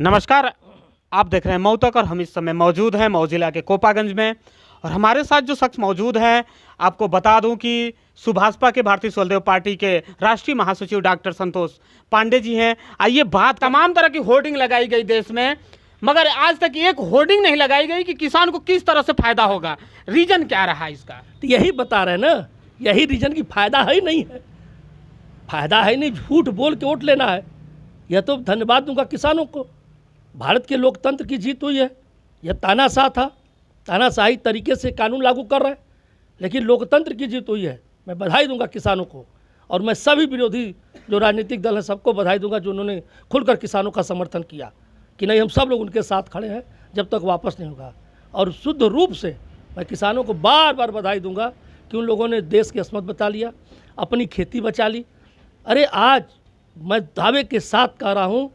नमस्कार, आप देख रहे हैं मऊ तक और हम इस समय मौजूद हैं मऊ जिला के कोपागंज में। और हमारे साथ जो शख्स मौजूद हैं, आपको बता दूं कि सुभाषपा के भारतीय स्वदेव पार्टी के राष्ट्रीय महासचिव डॉक्टर संतोष पांडे जी हैं। आइए बात, तमाम तरह की होर्डिंग लगाई गई देश में, मगर आज तक एक होर्डिंग नहीं लगाई गई कि किसान को किस तरह से फायदा होगा। रीजन क्या रहा इसका? तो यही बता रहे हैं ना, यही रीजन की फायदा है ही नहीं है। फायदा है नहीं, झूठ बोल के वोट लेना है। यह तो धन्यवाद दूंगा किसानों को, भारत के लोकतंत्र की जीत हुई है। यह तानाशाह था, तानाशाही तरीके से कानून लागू कर रहे हैं, लेकिन लोकतंत्र की जीत हुई है। मैं बधाई दूंगा किसानों को, और मैं सभी विरोधी जो राजनीतिक दल हैं सबको बधाई दूंगा जो उन्होंने खुलकर किसानों का समर्थन किया कि नहीं, हम सब लोग उनके साथ खड़े हैं जब तक वापस नहीं होगा। और शुद्ध रूप से मैं किसानों को बार बार बधाई दूंगा कि उन लोगों ने देश की अस्मत बचा लिया, अपनी खेती बचा ली। अरे आज मैं दावे के साथ कह रहा हूँ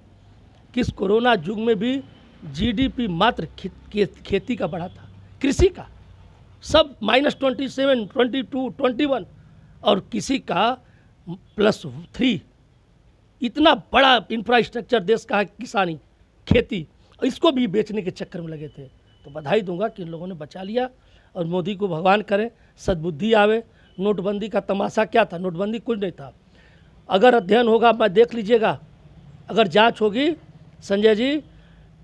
कि इस कोरोना युग में भी जीडीपी मात्र खेती का बढ़ा था, कृषि का सब -27, 22, 21 और किसी का +3। इतना बड़ा इंफ्रास्ट्रक्चर देश का है किसानी, खेती, इसको भी बेचने के चक्कर में लगे थे। तो बधाई दूंगा कि इन लोगों ने बचा लिया, और मोदी को भगवान करे सद्बुद्धि आवे। नोटबंदी का तमाशा क्या था? नोटबंदी कुछ नहीं था। अगर अध्ययन होगा, मैं देख लीजिएगा, अगर जांच होगी संजय जी,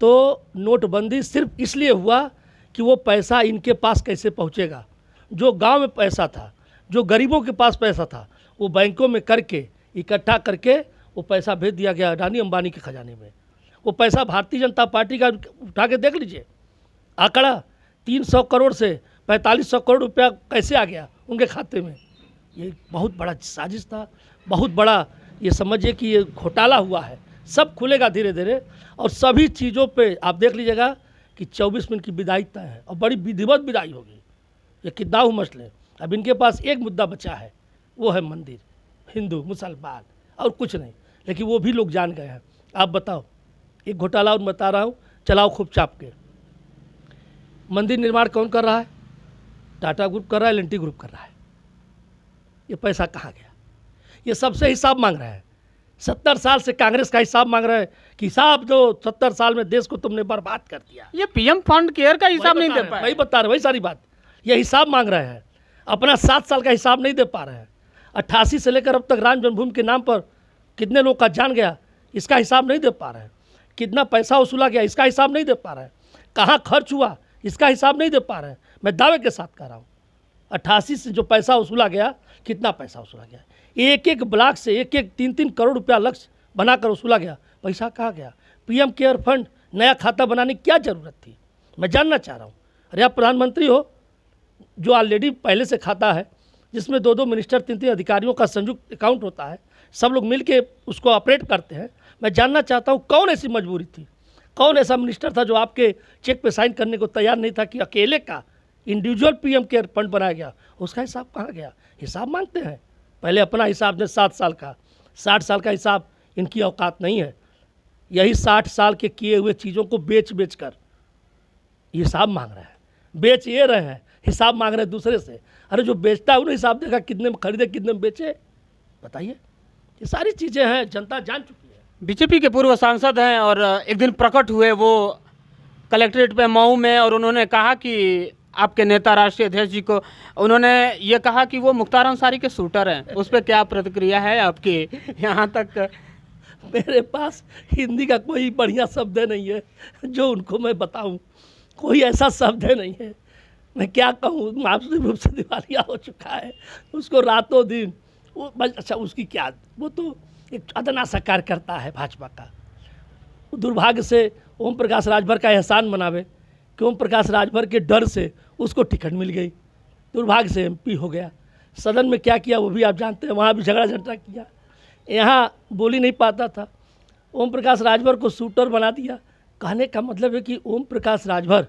तो नोटबंदी सिर्फ इसलिए हुआ कि वो पैसा इनके पास कैसे पहुंचेगा। जो गांव में पैसा था, जो गरीबों के पास पैसा था, वो बैंकों में करके इकट्ठा करके वो पैसा भेज दिया गया अडानी अंबानी के खजाने में। वो पैसा भारतीय जनता पार्टी का उठा के देख लीजिए, आंकड़ा 300 करोड़ से 4500 करोड़ रुपया कैसे आ गया उनके खाते में। ये बहुत बड़ा साजिश था, बहुत बड़ा, ये समझिए कि ये घोटाला हुआ है। सब खुलेगा धीरे धीरे, और सभी चीज़ों पे आप देख लीजिएगा कि 24 मिनट की विदाई तय है, और बड़ी विधिवत विदाई होगी। ये कितना हो मसले, अब इनके पास एक मुद्दा बचा है, वो है मंदिर, हिंदू मुसलमान और कुछ नहीं, लेकिन वो भी लोग जान गए हैं। आप बताओ, एक घोटाला और बता रहा हूँ, चलाओ खूब चाप के। मंदिर निर्माण कौन कर रहा है? टाटा ग्रुप कर रहा है, एल&टी ग्रुप कर रहा है। ये पैसा कहाँ गया? ये सबसे हिसाब मांग रहा है। 70 साल से कांग्रेस का हिसाब मांग रहा है कि हिसाब जो 70 साल में देश को तुमने बर्बाद कर दिया। ये पीएम फंड केयर का हिसाब नहीं दे पाए। वही बता रहे, वही सारी बात। ये हिसाब मांग रहे हैं, अपना 7 साल का हिसाब नहीं दे पा रहे हैं। 88 से लेकर अब तक राम जन्मभूमि के नाम पर कितने लोग का जान गया, इसका हिसाब नहीं दे पा रहे हैं। कितना पैसा वसूला गया, इसका हिसाब नहीं दे पा रहे हैं। कहाँ खर्च हुआ, इसका हिसाब नहीं दे पा रहे हैं। मैं दावे के साथ कह रहा हूँ, 88 से जो पैसा वसूला गया, कितना पैसा वसूला गया, एक एक ब्लॉक से 1-1, 3-3 करोड़ रुपया लक्ष्य बनाकर वसूला गया। पैसा कहाँ गया? पीएम केयर फंड नया खाता बनाने की क्या ज़रूरत थी? मैं जानना चाह रहा हूँ। अरे आप प्रधानमंत्री हो, जो ऑलरेडी पहले से खाता है, जिसमें 2-2 मिनिस्टर 3-3 अधिकारियों का संयुक्त अकाउंट होता है, सब लोग मिल के उसको ऑपरेट करते हैं। मैं जानना चाहता हूँ कौन ऐसी मजबूरी थी, कौन ऐसा मिनिस्टर था जो आपके चेक पे साइन करने को तैयार नहीं था कि अकेले का इंडिविजुअल पीएम केयर फंड बनाया गया? उसका हिसाब कहाँ गया? हिसाब मांगते हैं। पहले अपना हिसाब ने 7 साल का, 60 साल का हिसाब इनकी औकात नहीं है। यही 60 साल के किए हुए चीज़ों को बेच बेच कर हिसाब मांग रहे हैं। बेच ये रहे हैं, हिसाब मांग रहे हैं दूसरे से। अरे जो बेचता है उन्हें हिसाब देगा, कितने में खरीदे, कितने में बेचे, बताइए। ये सारी चीज़ें हैं, जनता जान चुकी है। बीजेपी के पूर्व सांसद हैं और एक दिन प्रकट हुए वो कलेक्ट्रेट पे मऊ में, और उन्होंने कहा कि आपके नेता राष्ट्रीय अध्यक्ष जी को उन्होंने ये कहा कि वो मुख्तार अंसारी के शूटर हैं। उस पर क्या प्रतिक्रिया है आपकी? यहाँ तक मेरे पास हिंदी का कोई बढ़िया शब्द नहीं है जो उनको मैं बताऊं, कोई ऐसा शब्द नहीं है। मैं क्या कहूँ, मानसिक रूप से दिवालिया हो चुका है। उसको रातों दिन वो, अच्छा उसकी क्या, वो तो एक अदना सा कार्यकर्ता है भाजपा का। दुर्भाग्य से ओम प्रकाश राजभर का एहसान मनावे कि ओम प्रकाश राजभर के डर से उसको टिकट मिल गई, दुर्भाग्य से एमपी हो गया। सदन में क्या किया वो भी आप जानते हैं, वहाँ भी झगड़ा झंटा किया, यहाँ बोली नहीं पाता था। ओम प्रकाश राजभर को शूटर बना दिया। कहने का मतलब है कि ओम प्रकाश राजभर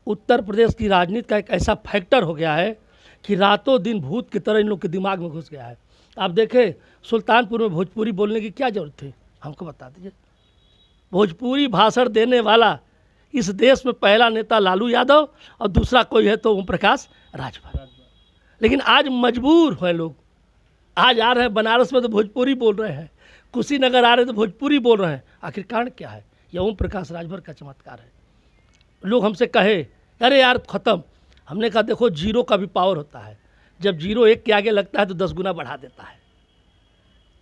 उत्तर प्रदेश की राजनीति का एक ऐसा फैक्टर हो गया है कि रातों दिन भूत की तरह इन लोग के दिमाग में घुस गया है। आप देखें, सुल्तानपुर में भोजपुरी बोलने की क्या ज़रूरत थी, हमको बता दीजिए। भोजपुरी भाषण देने वाला इस देश में पहला नेता लालू यादव, और दूसरा कोई है तो ओम प्रकाश राजभर। लेकिन आज मजबूर हैं लोग, आज आ रहे हैं बनारस में तो भोजपुरी बोल रहे हैं, कुशीनगर आ रहे हैं तो भोजपुरी बोल रहे हैं। आखिर कारण क्या है? यह ओम प्रकाश राजभर का चमत्कार है। लोग हमसे कहे अरे यार ख़त्म, हमने कहा देखो जीरो का भी पावर होता है, जब जीरो 1 के आगे लगता है तो 10 गुना बढ़ा देता है।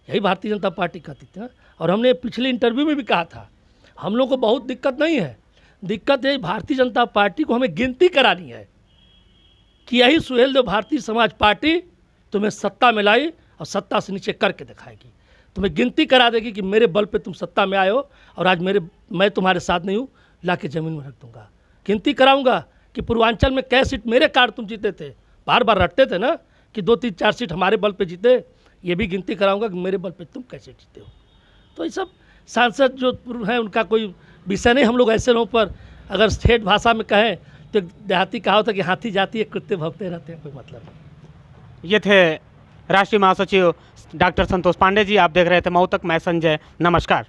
यही भारतीय जनता पार्टी कहती थी। और हमने पिछले इंटरव्यू में भी कहा था हम लोग को बहुत दिक्कत नहीं है, दिक्कत है भारतीय जनता पार्टी को हमें गिनती करानी है कि यही सुहेलदेव भारतीय समाज पार्टी तुम्हें सत्ता में लाई और सत्ता से नीचे करके दिखाएगी, तुम्हें गिनती करा देगी कि मेरे बल पे तुम सत्ता में आए हो और आज मैं तुम्हारे साथ नहीं हूँ, ला के ज़मीन में रख दूँगा। गिनती कराऊँगा कि पूर्वांचल में कै सीट मेरे कारण तुम जीते थे, बार बार रटते थे ना कि 2, 3, 4 सीट हमारे बल पे जीते, ये भी गिनती कराऊंगा कि मेरे बल पे तुम कैसे जीते हो। तो ये सब सांसद जो हैं उनका कोई विषय नहीं। हम लोग ऐसे लोगों पर अगर स्टेट भाषा में कहें तो देहाती कहावत है कि हाथी जाती है कुत्ते भौंकते रहते हैं, कोई मतलब नहीं। ये थे राष्ट्रीय महासचिव डॉक्टर संतोष पांडे जी। आप देख रहे थे मऊ तक, मैं संजय, नमस्कार।